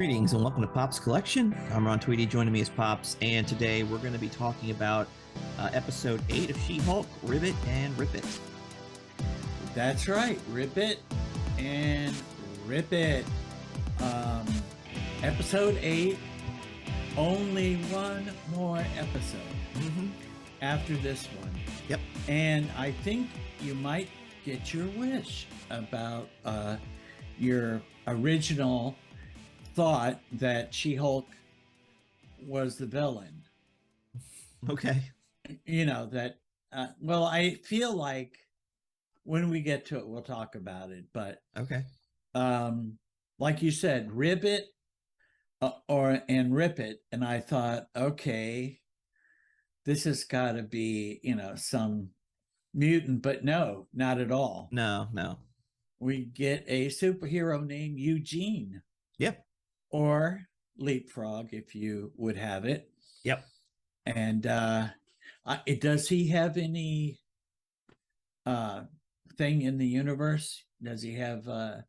Greetings and welcome to Pop's Collection. I'm Ron Tweedy, joining me is Pops, and today we're going to be talking about episode 8 of She-Hulk, Ribbit and Ribbit. That's right, Ribbit and Ribbit. Episode 8, only one more episode after this one. Yep. And I think you might get your wish about your original thought that She-Hulk was the villain. Okay. You know, that, well, I feel like when we get to it, we'll talk about it. But, okay. Like you said, Ribbit and Rip It. And I thought, okay, this has got to be, some mutant, but no, not at all. No. We get a superhero named Eugene. Yep. Or LeapFrog, if you would have it. Yep. And does he have any thing in the universe? Does he have, a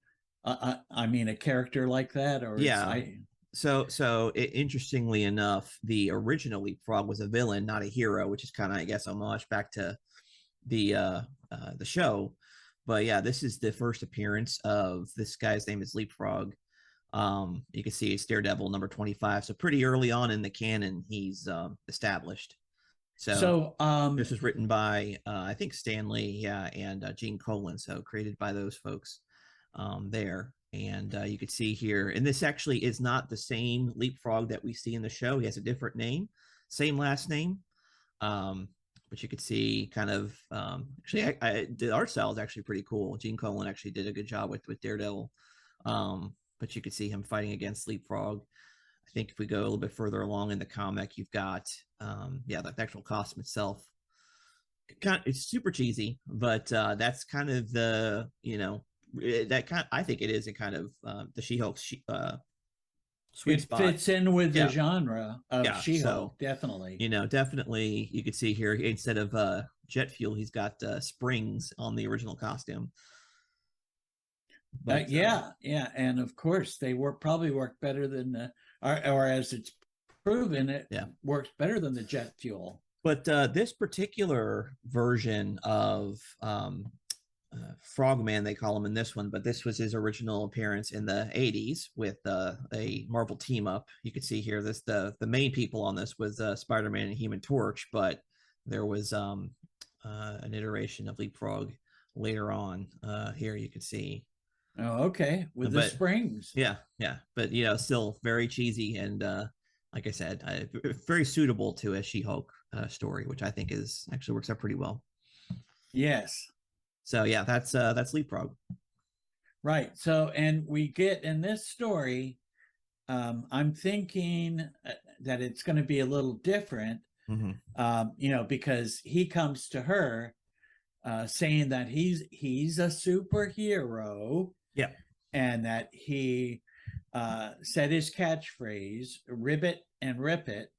character like that? Or yeah. Interestingly enough, the original LeapFrog was a villain, not a hero, which is kind of, I guess, homage back to the show. But yeah, this is the first appearance of this guy's name is LeapFrog. You can see it's Daredevil number 25. So pretty early on in the canon, he's established. So this was written by I think Stanley, and Gene Colan. So created by those folks there. And you could see here, and this actually is not the same LeapFrog that we see in the show. He has a different name, same last name. But you could see kind of actually, the art style is actually pretty cool. Gene Colan actually did a good job with Daredevil. But you could see him fighting against LeapFrog. I think if we go a little bit further along in the comic, you've got, the actual costume itself. It's super cheesy, but that's kind of the, I think it is a kind of the She-Hulk sweet spot. It fits in with the genre of She-Hulk, so, definitely. Definitely you could see here, instead of jet fuel, he's got springs on the original costume. But, and of course they probably work better than or as it's proven, it works better than the jet fuel. But this particular version of Frogman, they call him in this one, but this was his original appearance in the 80s with a Marvel team up. You could see here the main people on this was Spider-Man and Human Torch, but there was an iteration of LeapFrog later on. Here you could see. Oh, okay. With the springs. Yeah. But, still very cheesy. And like I said, very suitable to a She-Hulk story, which I think actually works out pretty well. Yes. So, yeah, that's LeapFrog. Right. So, and we get in this story, I'm thinking that it's going to be a little different, because he comes to her saying that he's a superhero. Yeah. And that he said his catchphrase, Ribbit and Rip It,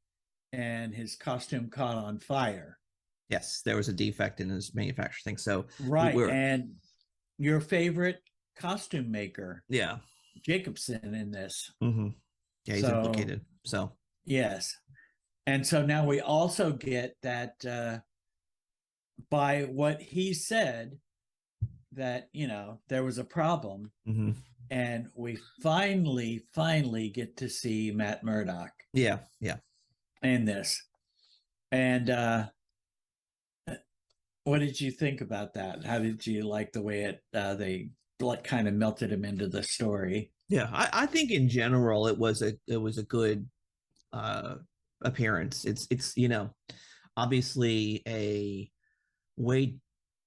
and his costume caught on fire. Yes, there was a defect in his manufacturing thing. So right. And your favorite costume maker, Jacobson, in this. Yeah, he's implicated. So yes. And so now we also get that by what he said, that there was a problem, and we finally get to see Matt Murdock in this. And what did you think about that? How did you like the way they kind of melted him into the story? I think in general it was a good appearance. It's obviously a way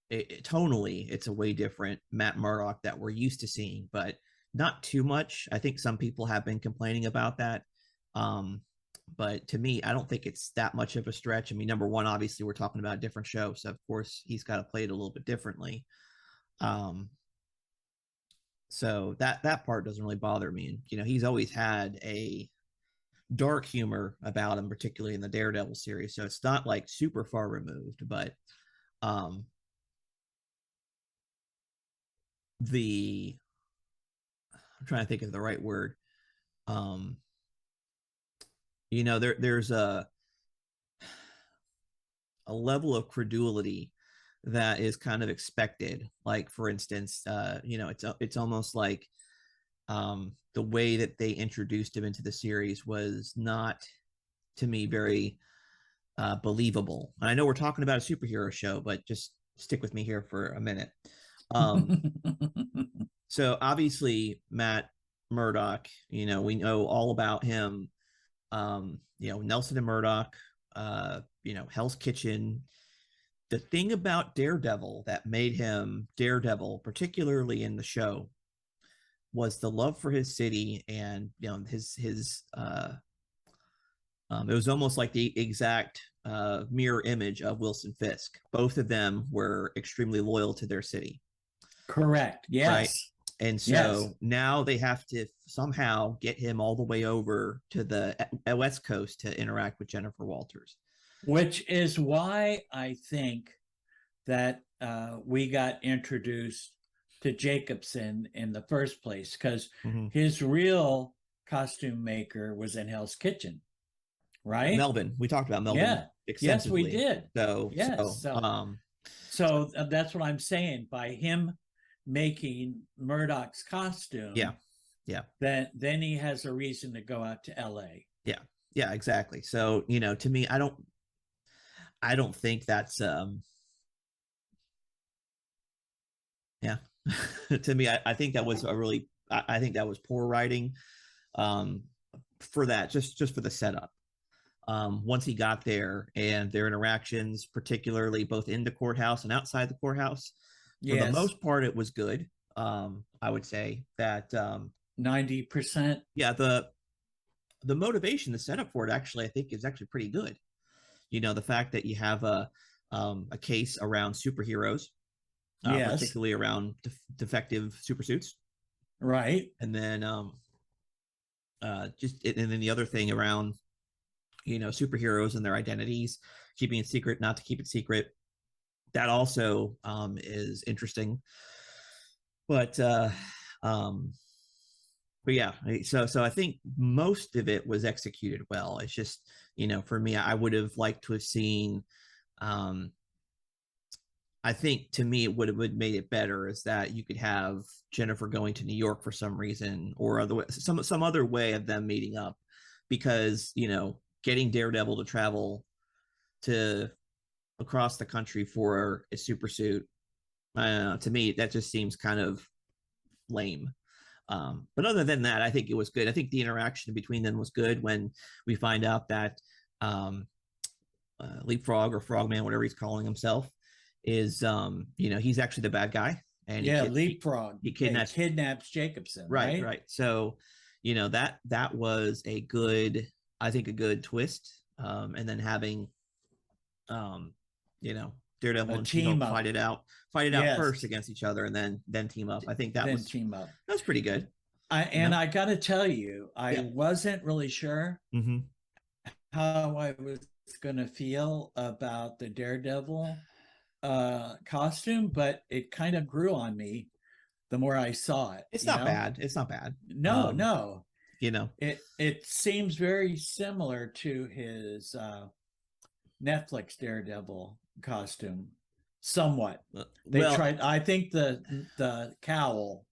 tonally, it's a way different Matt Murdock that we're used to seeing, but not too much. I think some people have been complaining about that. But to me, I don't think it's that much of a stretch. I mean, number one, obviously, we're talking about a different show. So, of course, he's got to play it a little bit differently. So that part doesn't really bother me. And, he's always had a dark humor about him, particularly in the Daredevil series. So it's not like super far removed, but I'm trying to think of the right word. um there's a level of credulity that is kind of expected. Like, for instance, it's almost like the way that they introduced him into the series was not, to me, very believable. And I know we're talking about a superhero show, but just stick with me here for a minute. So obviously, Matt Murdock, we know all about him. Nelson and Murdock, Hell's Kitchen. The thing about Daredevil that made him Daredevil, particularly in the show, was the love for his city, and his it was almost like the exact mirror image of Wilson Fisk. Both of them were extremely loyal to their city. Correct. Yes. Right. And so now they have to somehow get him all the way over to the West Coast to interact with Jennifer Walters. Which is why I think that we got introduced to Jacobson in the first place, because his real costume maker was in Hell's Kitchen, right? Melvin. We talked about Melvin extensively. Yes, we did. So that's what I'm saying. By him making Murdock's costume, then he has a reason to go out to LA. Yeah, exactly. So, to me, I don't think that's to me, I think that was I think that was poor writing for that, just for the setup. Once he got there and their interactions, particularly both in the courthouse and outside the courthouse, for the most part, it was good. I would say that 90%. Yeah, the motivation, the setup for it, actually, I think is actually pretty good. The fact that you have a case around superheroes, particularly around defective supersuits, right? And then and then the other thing around superheroes and their identities, keeping it secret, not to keep it secret. That also is interesting. But yeah, so I think most of it was executed well. It's just, for me, I would have liked to have seen, I think, to me, it would have made it better is that you could have Jennifer going to New York for some reason, or some other way of them meeting up, because, getting Daredevil to travel to across the country for a super suit, to me, that just seems kind of lame. But other than that, I think it was good. I think the interaction between them was good when we find out that LeapFrog, or Frogman, whatever he's calling himself, is he's actually the bad guy. And LeapFrog. He kidnaps Jacobson. Right. So, that was a good twist. And then having, Daredevil and She-Hulk fight it out first against each other, and then team up. I think that's pretty good. I got to tell you, I wasn't really sure how I was going to feel about the Daredevil costume, but it kind of grew on me the more I saw it. It's not bad. No. It seems very similar to his Netflix Daredevil costume, somewhat. I think the cowl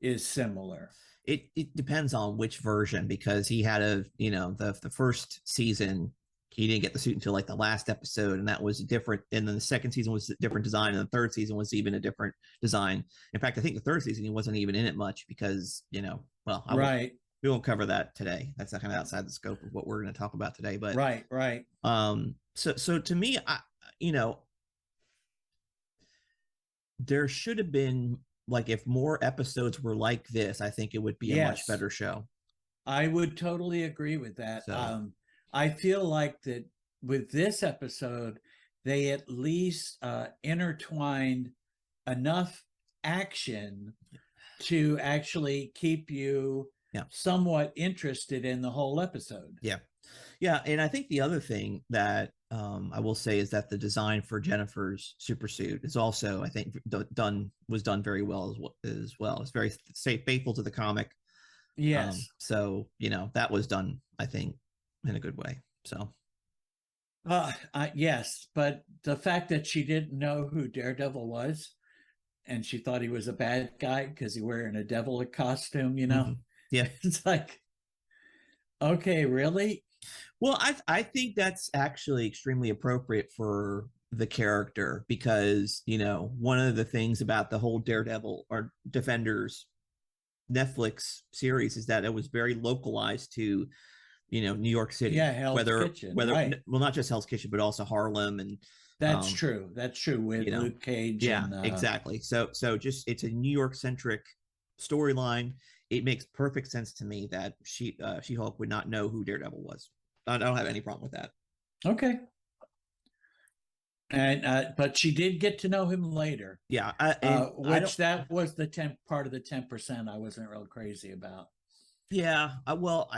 is similar. It depends on which version, because he had the first season, he didn't get the suit until like the last episode, and that was different. And then the second season was a different design, and the third season was even a different design. In fact, I think the third season he wasn't even in it much, because we won't cover that today. That's kind of outside the scope of what we're going to talk about today. But right. So to me, there should have been, like, if more episodes were like this, I think it would be a much better show. I would totally agree with that. So. I feel like that with this episode, they at least intertwined enough action to actually keep you somewhat interested in the whole episode. Yeah. And I think the other thing that I will say is that the design for Jennifer's supersuit is also, I think, was done very well as well. It's very faithful to the comic. Yes. So that was done, I think, in a good way. So Yes, but the fact that she didn't know who Daredevil was and she thought he was a bad guy because he wearing a devil costume, yeah. it's like, okay, really? Well, I think that's actually extremely appropriate for the character because one of the things about the whole Daredevil or Defenders Netflix series is that it was very localized to New York City, Yeah, Hell's whether Kitchen, whether right? well, not just Hell's Kitchen but also Harlem and That's um true. That's true with you know Luke Cage yeah, and exactly. So just it's a New York centric storyline. It makes perfect sense to me that She-Hulk would not know who Daredevil was. I don't have any problem with that. okay. And but she did get to know him later, Yeah, and I don't. which that was the 10 part of the 10% I wasn't real crazy about. Yeah, well,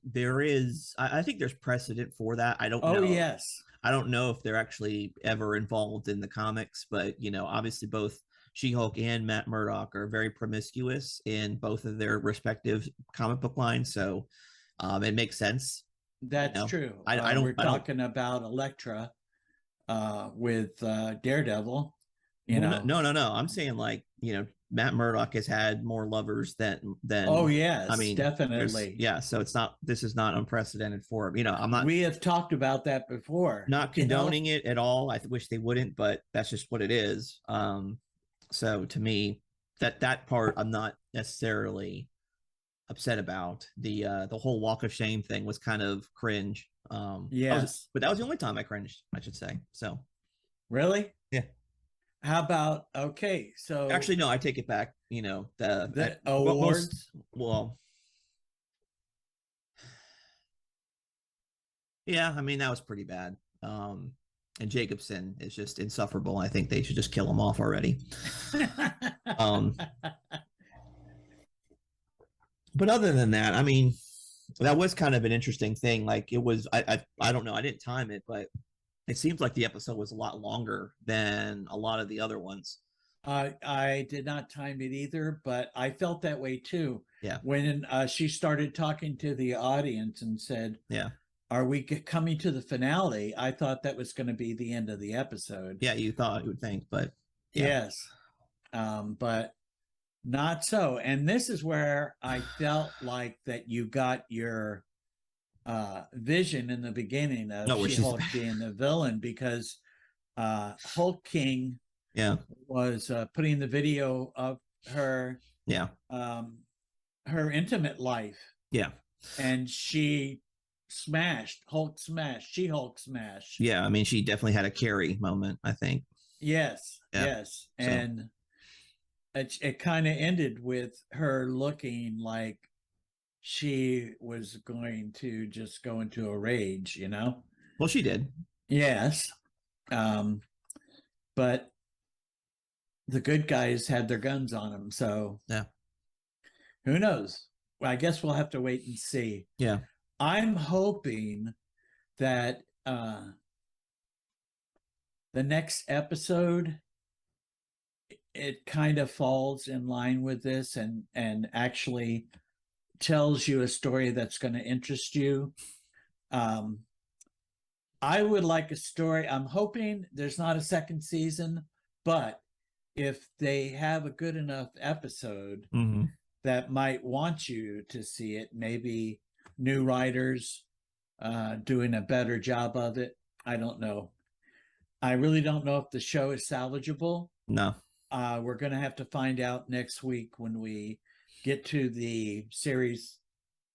there is. I think there's precedent for that. I don't Oh know. yes, I don't know if they're actually ever involved in the comics, but obviously both She-Hulk and Matt Murdock are very promiscuous in both of their respective comic book lines, so it makes sense. that's true. I We're don't. I don't. talking about Elektra with Daredevil. You Well, no, know. no, no, no. I'm saying like Matt Murdock has had more lovers Oh than. I yes, mean, there's definitely. yeah. So it's not. This is not unprecedented for him. I'm not We have talked about that before. not condoning it at all. I wish they wouldn't, but that's just what it is. So to me, that part I'm not necessarily upset about. The whole walk of shame thing was kind of cringe. Yes. But that was the only time I cringed, I should say. So Really? yeah. How about okay? So Actually, no, I take it back. the Most awards. well, yeah. I mean, that was pretty bad. And Jacobson is just insufferable. I think they should just kill him off already. Um, but other than that, I mean, that was kind of an interesting thing. Like it was, I don't know, I didn't time it, but it seems like the episode was a lot longer than a lot of the other ones. I did not time it either, but I felt that way too. Yeah, When she started talking to the audience and said, yeah, "Are we coming to the finale?" I thought that was going to be the end of the episode. yeah. You would think, but yeah, Yes, but not so. And this is where I felt like that you got your vision in the beginning of no, where she's She-Hulk being the villain because Hulk King yeah, was putting the video of her yeah, um, her intimate life, yeah, and she smashed Hulk smash, She-Hulk smash. yeah. I mean, she definitely had a Carrie moment, I think. Yes, Yeah. yes, So and it kind of ended with her looking like she was going to just go into a rage. well, she did. Yes, um, but the good guys had their guns on them, so Yeah, who knows? Well, I guess we'll have to wait and see. yeah. I'm hoping that the next episode it kind of falls in line with this and actually tells you a story that's going to interest you. Um, I would like a story. I'm hoping there's not a second season, but if they have a good enough episode Mm-hmm. that might want you to see it, maybe new writers doing a better job of it. I don't know. I really don't know if the show is salvageable. No. We're going to have to find out next week when we get to the series.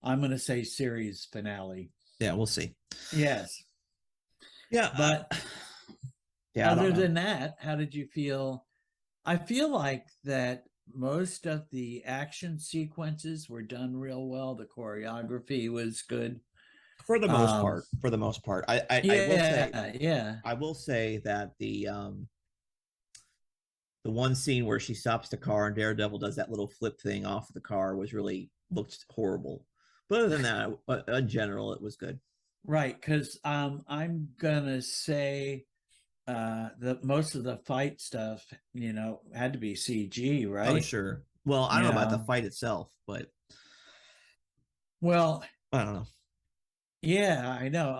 I'm going to say series finale. Yeah, we'll see. Yes. Yeah, But yeah. other than that, how did you feel? I feel like that most of the action sequences were done real well. The choreography was good. For the most part. For the most part, I will say, Yeah. I will say that the one scene where she stops the car and Daredevil does that little flip thing off the car was really looked horrible. But other than that, in general, it was good. Right, because I'm gonna say that most of the fight stuff, had to be CG, Oh, right? sure. Well, I don't You know about the know, fight itself, but Well, I don't know. yeah, I know.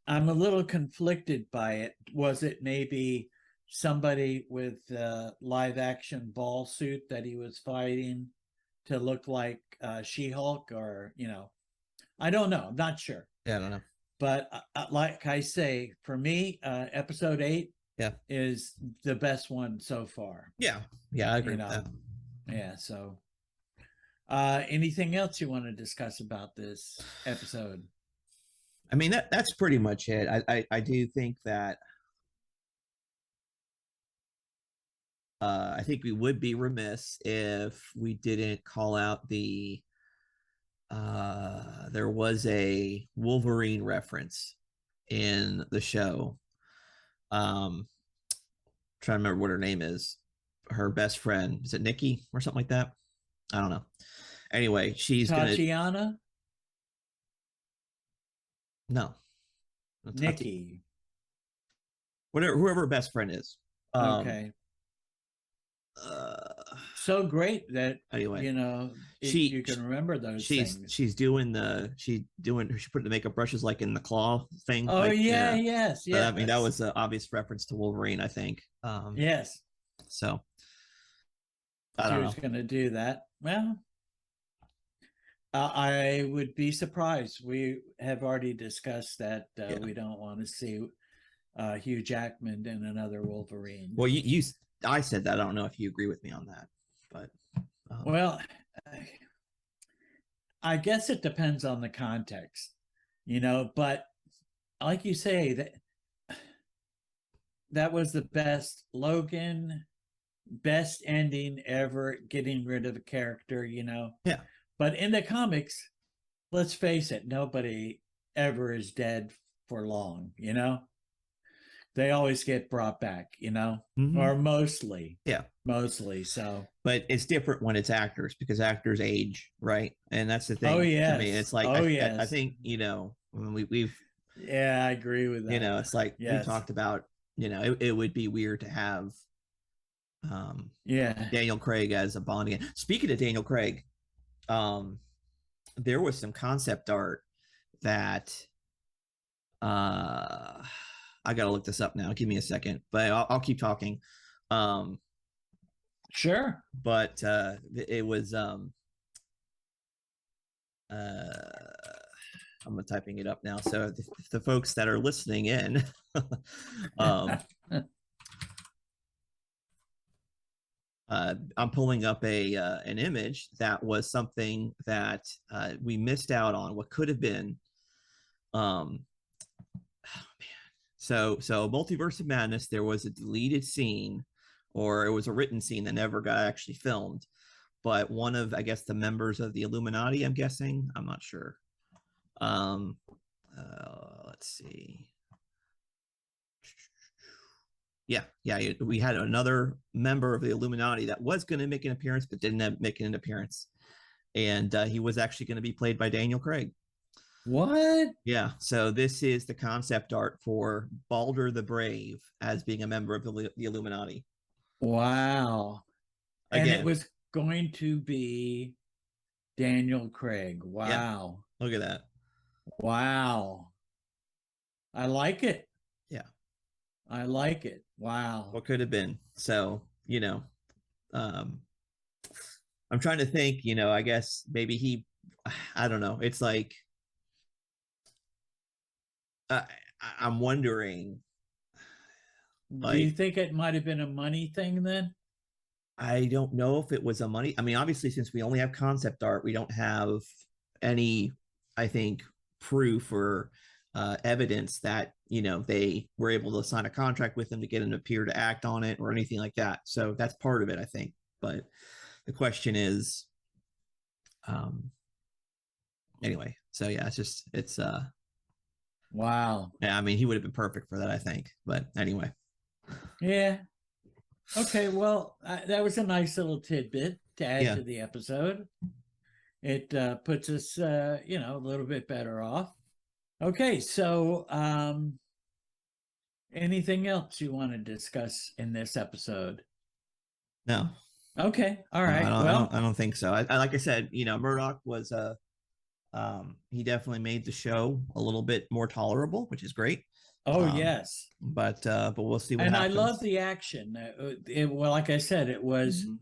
I'm a little conflicted by it. Was it maybe somebody with a live action ball suit that he was fighting to look like She-Hulk, or I don't know. I'm not sure. Yeah, I don't know. But like I say, for me, episode 8 Yeah. is the best one so far. Yeah. Yeah, I agree You with that. know, yeah. So, anything else you want to discuss about this episode? I mean, that's pretty much it. I do think that I think we would be remiss if we didn't call out there was a Wolverine reference in the show. Trying to remember what her name is. Her best friend, is it Nikki or something like that? I don't know. Anyway, she's gonna Tatiana, no, Nikki. whatever, whoever her best friend is. Um, Okay. uh, So great that anyway, you can remember those things. she's doing she put the makeup brushes like in the claw thing, Oh like yeah, yeah. yes, So I mean that yes, was an obvious reference to Wolverine, I think. yes. So I She don't was know. going to do that. Well, I would be surprised. We have already discussed that Yeah. we don't want to see Hugh Jackman in another Wolverine. Well, you I said that. I don't know if you agree with me on that, but Well, I guess it depends on the context, but like you say, that was the best Logan, best ending ever, getting rid of a character, yeah. But in the comics, let's face it, nobody ever is dead for long, They always get brought back, Mm-hmm. or mostly, Yeah. mostly. So, But it's different when it's actors because actors age, right? And that's the oh, thing to me. yes. It's like Oh, I yes. think when we've Yeah, I agree with that. it's like we Yes. talked about. It would be weird to have um Yeah. Daniel Craig as a Bond again. Speaking of Daniel Craig, um, there was some concept art that I gotta look this up now. Give me a second, but I'll keep talking. Um, Sure. but it was uh, I'm typing it up now. So the folks that are listening in, um, I'm pulling up an image that was something that we missed out on. What could have been, um, oh man. So Multiverse of Madness, there was a deleted scene, or it was a written scene that never got actually filmed. But one of, I guess, the members of the Illuminati, I'm guessing, I'm not sure. Um, let's see. Yeah, we had another member of the Illuminati that was going to make an appearance, but didn't make an appearance, and he was actually going to be played by Daniel Craig. What? Yeah, so this is the concept art for Balder the Brave as being a member of the Illuminati. Wow. And it Again, was going to be Daniel Craig. yeah, Wow. look at that. Wow. I like it. Yeah, I like it. Wow. what could have been? So, um, I'm trying to think, I guess maybe I don't know. It's like, uh, I'm wondering, Do you like, think it might have been a money thing then? I don't know if it was a money. I mean, obviously, since we only have concept art, we don't have any, I think, proof or evidence that they were able to sign a contract with him to get him to appear to act on it or anything like that. So that's part of it, I think. But the question is, um, anyway. So yeah, it's Wow. yeah. I mean, he would have been perfect for that, I think. But anyway, Yeah. Okay. Well, that was a nice little tidbit to add yeah. to the episode. It puts us, a little bit better off. Okay. So, anything else you want to discuss in this episode? No. Okay. All right. I don't think so. I like I said, Murdock was he definitely made the show a little bit more tolerable, which is great. Oh yes. But we'll see what And happens. I love the action. Well, like I said, Mm-hmm.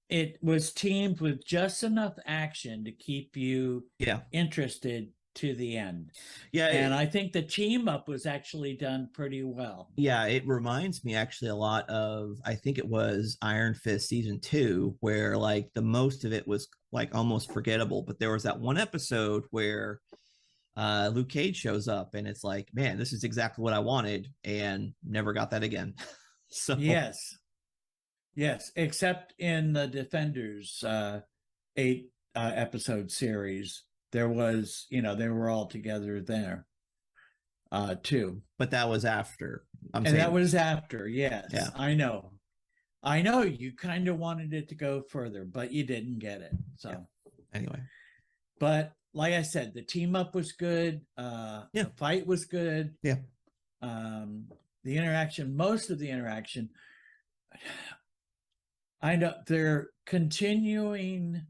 it was teamed with just enough action to keep you Yeah. interested to the end. Yeah. And I think the team up was actually done pretty well. Yeah, it reminds me actually a lot of, I think it was Iron Fist season 2, where like the most of it was like almost forgettable, but there was that one episode where Luke Cage shows up and it's like, man, this is exactly what I wanted, and never got that again. So yes, except in the Defenders 8 episode series, there was, they were all together there too. But that was after. That was after, yes. Yeah. I know you kind of wanted it to go further, but you didn't get it. So yeah. Anyway. But like I said, the team up was good. The fight was good. Yeah. The interaction, most of the interaction, I know they're continuing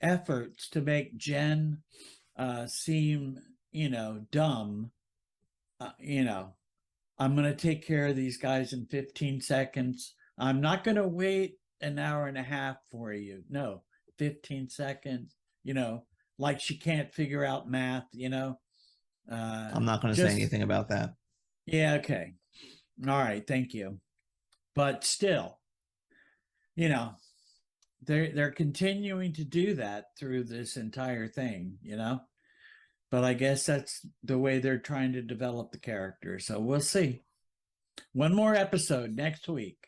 efforts to make Jen seem, dumb. I'm going to take care of these guys in 15 seconds. I'm not going to wait an hour and a half for you. No, 15 seconds, like she can't figure out math, I'm not going to say anything about that. Yeah. Okay. All right. Thank you. But still, they're continuing to do that through this entire thing, but I guess that's the way they're trying to develop the character. So we'll see. One more episode next week.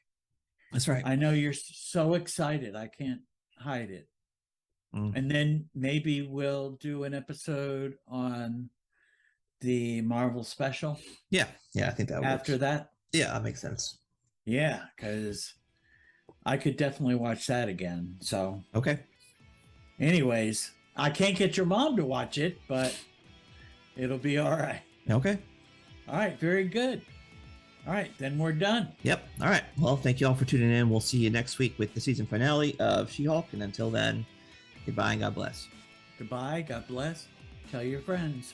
That's right. I know you're so excited. I can't hide it. And then maybe we'll do an episode on the Marvel special. Yeah. I think that after works. that. Yeah, that makes sense. Yeah, because I could definitely watch that again. So okay. Anyways, I can't get your mom to watch it, but it'll be all right. Okay. All right. Very good. All right. Then we're done. Yep. All right. Well, thank you all for tuning in. We'll see you next week with the season finale of She-Hulk. And until then, goodbye and God bless. Goodbye. God bless. Tell your friends.